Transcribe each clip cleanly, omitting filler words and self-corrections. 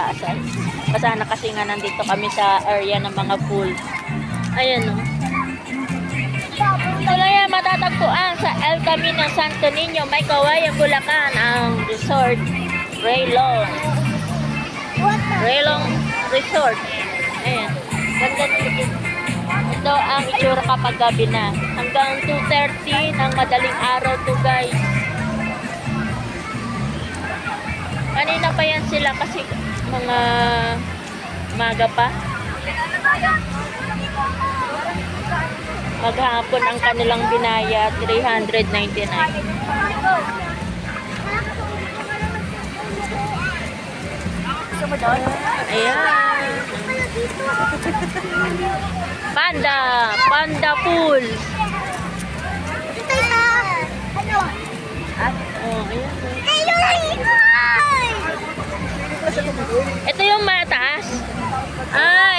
taasan. Basta na kasi nga nandito kami sa area ng mga pool. Ayan o. Ito lang yan matatagpuan sa El Camino Santo Niño, May Kawayan, Bulacan, ang resort Raylong Resort. Ayan. Ganda nito. Ito ang itsura kapag gabi na. Hanggang 2:30 ng madaling araw to guys. Kanina pa yan sila kasi mga maga pa. Maghapon ang kanilang binaya, 399. Ayan. Panda pool. Oh, ayan. Ito yung mataas.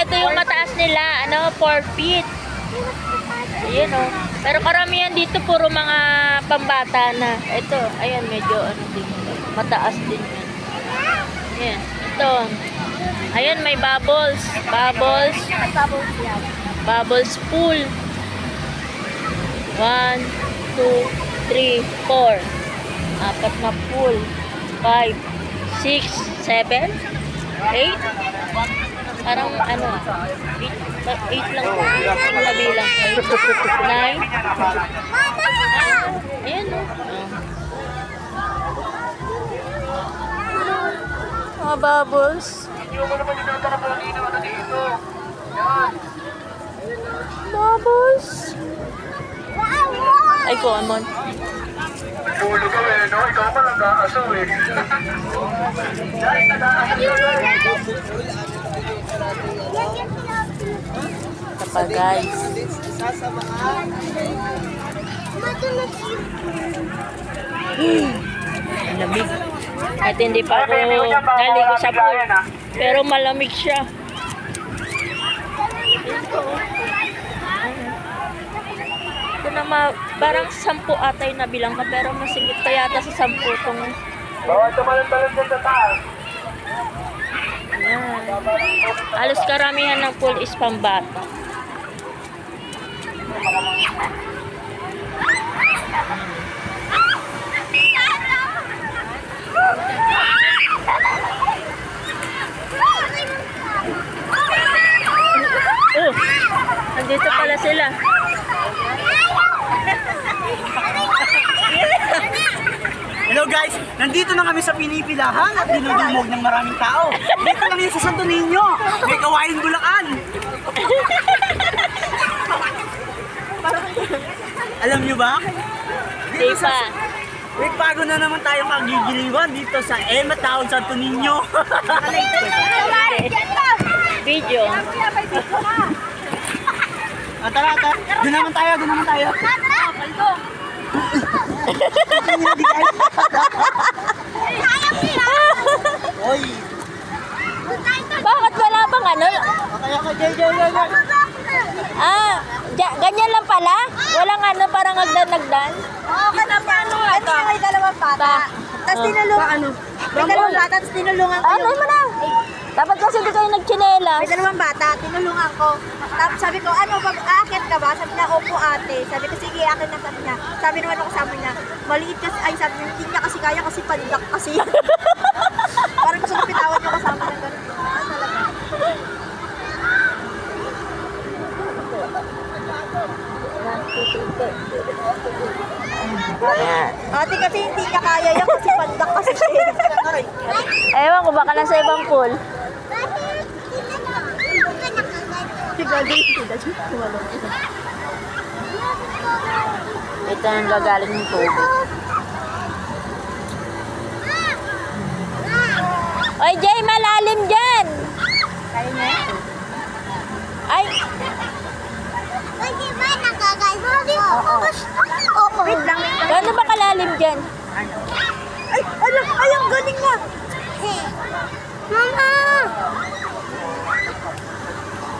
Ito yung mataas nila. 4 feet. Ayan o. Pero karamihan dito puro mga pambata na. Ito, ayan, medyo din. Mataas din yan. Ayan, ito. Ayan, may bubbles. Bubbles pool. 1, 2, 3, 4. 4 na pool. 5, 6, 7, 8. Parang 8 lang po. Ang nabilang. 9. Ayan o. Mga bubbles. Bubbles. Ay, common. Pulo ka eh, no? Ikaw pa nag-aasaw eh. Dahil nag-aasaw Ito pa guys. Malamig. At hindi pa ako naligo sa pool. Pero malamig siya. Ito na parang 10 ata yung nabilang ka. Pero masigit pa yata sa 10 itong. bawat tumalon-talon dyan sa taas. Ayan. Halos karamihan ng pool is pambata. Oh, nandito pala sila. Hello guys, nandito na kami sa pinipilahan at dinudumog ng maraming tao. Dito lang yun sa Santo Niño, May Kawayan, Bulacan. Alam nyo ba? Di pa. Wait, bago na naman tayo magigiliwan dito sa Emma Town, Santo Niño. Video. Tara. Doon naman tayo. Oy. Bakit wala bang ano? Ganyan lang pala? Walang ano, parang nagdan-nagdan? Oo, paano? Ito may dalawang bata. Tapos tinulungan. May dalawang bata, tapos tinulungan ko Ano mo na? Dapat kasi hindi kayo nagchinelas. May dalawang bata, tinulungan ko. Tapos sabi ko, ano, aakit ka ba? Sabi niya, opo ate. Sabi ko, sige, akin na sabi niya. Sabi naman ako kasama niya, maliit kasi, ay sabi niya, hindi niya kasi kaya kasi pandak kasi. Parang gusto ko pitawan niyo kasama niya. Ate kasi hindi niya kaya yan kasi pandak kasi siya. Ewan ko, baka nasa ibang pool. Ito ang gagaling ng tubig. Oy, Jay, malalim dyan! Kaya niya? Ay! Pwede ba nakakaiba? Oo. Wait lang. Gano'n ba kalalim dyan? Ay, ang galing nga. Mama!